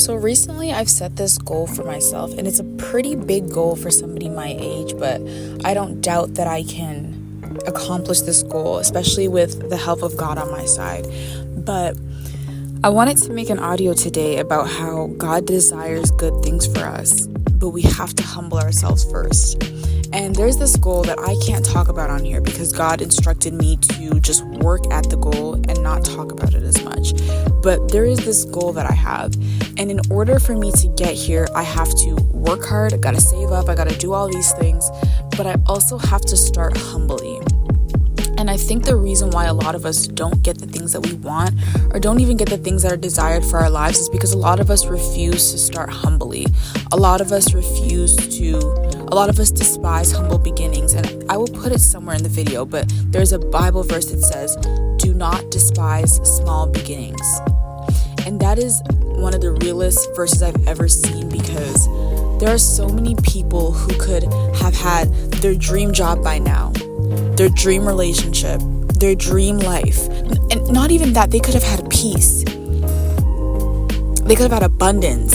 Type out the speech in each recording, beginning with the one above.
So recently I've set this goal for myself, and it's a pretty big goal for somebody my age, but I don't doubt that I can accomplish this goal, especially with the help of God on my side. But I wanted to make an audio today about how God desires good things for us, but we have to humble ourselves first. And there's this goal that I can't talk about on here because God instructed me to just work at the goal and not talk about it as much. But there is this goal that I have. And in order for me to get here, I have to work hard. I got to save up. I got to do all these things. But I also have to start humbly. And I think the reason why a lot of us don't get the things that we want or don't even get the things that are desired for our lives is because a lot of us refuse to start humbly. A lot of us despise humble beginnings. And I will put it somewhere in the video, but there's a Bible verse that says, "Do not despise small beginnings." And that is one of the realest verses I've ever seen, because there are so many people who could have had their dream job by now, their dream relationship, their dream life. And not even that, they could have had peace. They could have had abundance.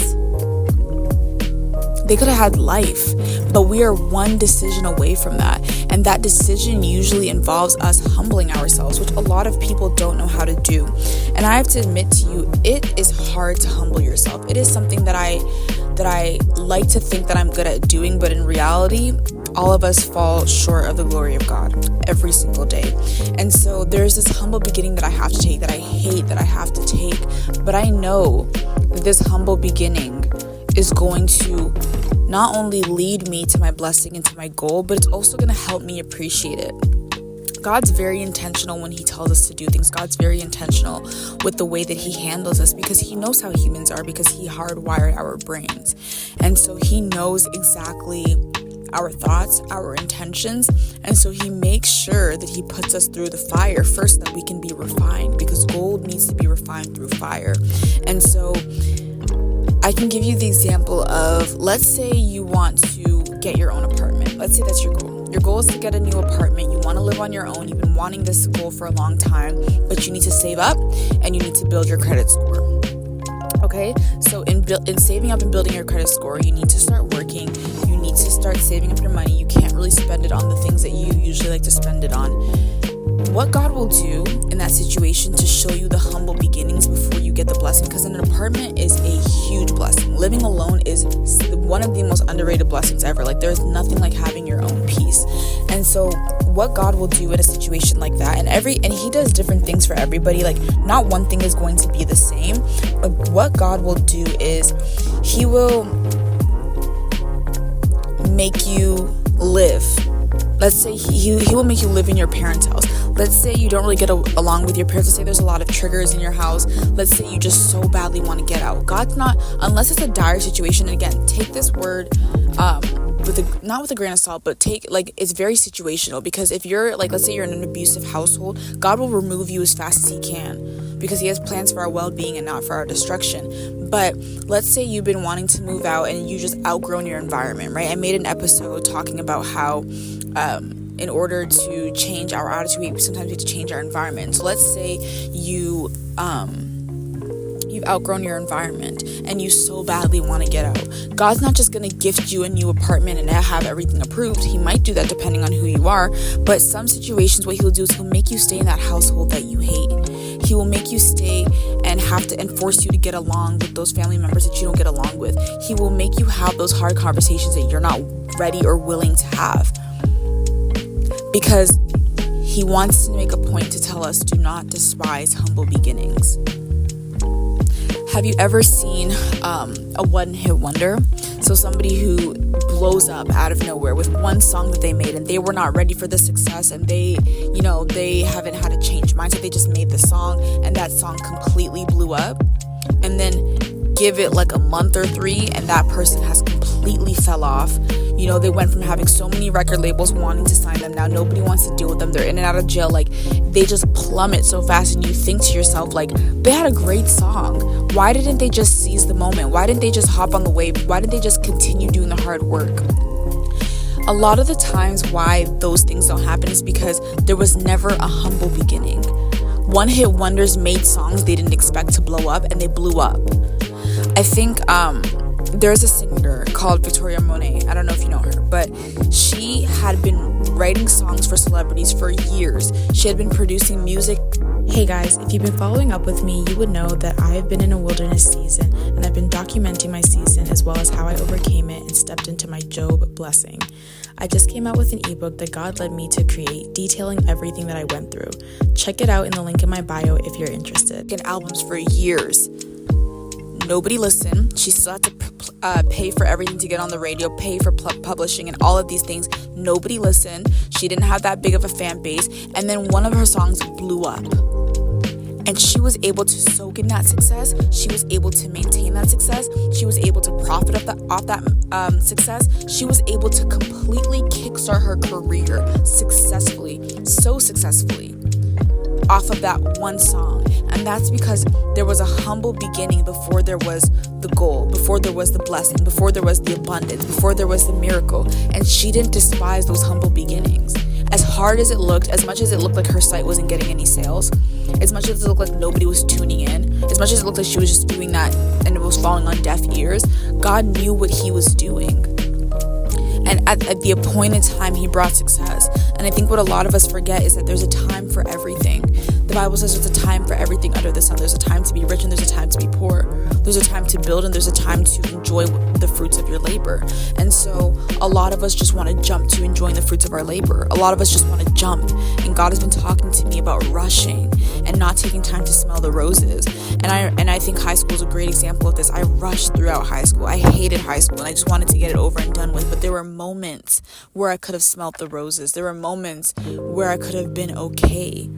They could have had life. But we are one decision away from that. And that decision usually involves us humbling ourselves, which a lot of people don't know how to do. And I have to admit to you, it is hard to humble yourself. It is something that I like to think that I'm good at doing, but in reality, all of us fall short of the glory of God every single day. And so there's this humble beginning that I have to take, that I hate that I have to take. But I know that this humble beginning is going to not only lead me to my blessing and to my goal, but it's also going to help me appreciate it. God's very intentional when he tells us to do things. God's very intentional with the way that he handles us, because he knows how humans are, because he hardwired our brains. And so he knows exactly our thoughts, our intentions, and so he makes sure that he puts us through the fire first so that we can be refined, because gold needs to be refined through fire. And so I can give you the example of, let's say you want to get your own apartment. Let's say that's your goal. Your goal is to get a new apartment. You want to live on your own. You've been wanting this goal for a long time, but you need to save up and you need to build your credit score. Okay, so in saving up and building your credit score, you need to start working. You need to start saving up your money. You can't really spend it on the things that you usually like to spend it on. What God will do in that situation to show you the humble beginnings before you get the blessing, because an apartment is a huge blessing. Living alone is one of the most underrated blessings ever. Like, there's nothing like having your own peace. And so what God will do in a situation like that, and he does different things for everybody. Like, not one thing is going to be the same, but what God will do is he will make you live. Let's say he will make you live in your parents' house. Let's say you don't really get along with your parents. Let's say there's a lot of triggers in your house. Let's say you just so badly want to get out. God's not, unless it's a dire situation. And again, take this word not with a grain of salt, but it's very situational. Because if you're let's say you're in an abusive household, God will remove you as fast as he can, because he has plans for our well-being and not for our destruction. But let's say you've been wanting to move out and you just outgrown your environment, right? I made an episode talking about how in order to change our attitude, sometimes we have to change our environment. So let's say you've outgrown your environment and you so badly want to get out. God's not just going to gift you a new apartment and have everything approved. He might do that depending on who you are. But some situations, what he'll do is he'll make you stay in that household that you hate. He will make you stay and have to force you to get along with those family members that you don't get along with. He will make you have those hard conversations that you're not ready or willing to have, because he wants to make a point to tell us, do not despise humble beginnings. Have you ever seen a one-hit wonder? So somebody who blows up out of nowhere with one song that they made, and they were not ready for the success, and they haven't had a change mindset. They just made the song, and that song completely blew up. And then give it like a month or 3, and that person has completely fell off. They went from having so many record labels wanting to sign them. Now nobody wants to deal with them. They're in and out of jail. Like, they just plummet so fast, and you think to yourself, like, they had a great song. Why didn't they just seize the moment? Why didn't they just hop on the wave? Why didn't they just continue doing the hard work? A lot of the times why those things don't happen is because there was never a humble beginning. One-hit wonders made songs they didn't expect to blow up, and they blew up. I think there's a singer called Victoria Monet. I don't know if you know her, but she had been writing songs for celebrities for years. She had been producing music. Hey guys, if you've been following up with me, you would know that I have been in a wilderness season, and I've been documenting my season as well as how I overcame it and stepped into my Job blessing. I just came out with an ebook that God led me to create, detailing everything that I went through. Check it out in the link in my bio if you're interested. In albums for years. Nobody listened. She still had to pay for everything to get on the radio, pay for publishing and all of these things. Nobody listened. She didn't have that big of a fan base. And then one of her songs blew up. And she was able to soak in that success. She was able to maintain that success. She was able to profit off that success. She was able to completely kickstart her career successfully, so successfully, off of that one song. And that's because there was a humble beginning before there was the goal, before there was the blessing, before there was the abundance, before there was the miracle. And she didn't despise those humble beginnings. As hard as it looked, as much as it looked like her site wasn't getting any sales, as much as it looked like nobody was tuning in, as much as it looked like she was just doing that and it was falling on deaf ears, God knew what he was doing. And at the appointed time, he brought success. And I think what a lot of us forget is that there's a time for everything. The Bible says there's a time for everything under the sun. There's a time to be rich and there's a time to be poor. There's a time to build and there's a time to enjoy the fruits of your labor. And so a lot of us just want to jump to enjoying the fruits of our labor. A lot of us just want to jump. And God has been talking to me about rushing and not taking time to smell the roses. And I think high school is a great example of this. I rushed throughout high school. I hated high school and I just wanted to get it over and done with. But there were moments where I could have smelled the roses. There were moments where I could have been okay.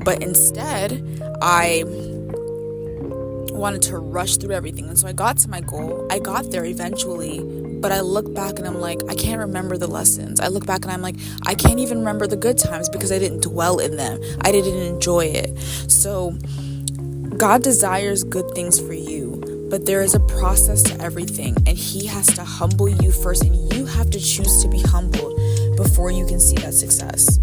But instead, I wanted to rush through everything. And so I got to my goal. I got there eventually. But I look back and I'm like, I can't remember the lessons. I look back and I'm like, I can't even remember the good times because I didn't dwell in them. I didn't enjoy it. So God desires good things for you, but there is a process to everything, and he has to humble you first, and you have to choose to be humbled before you can see that success.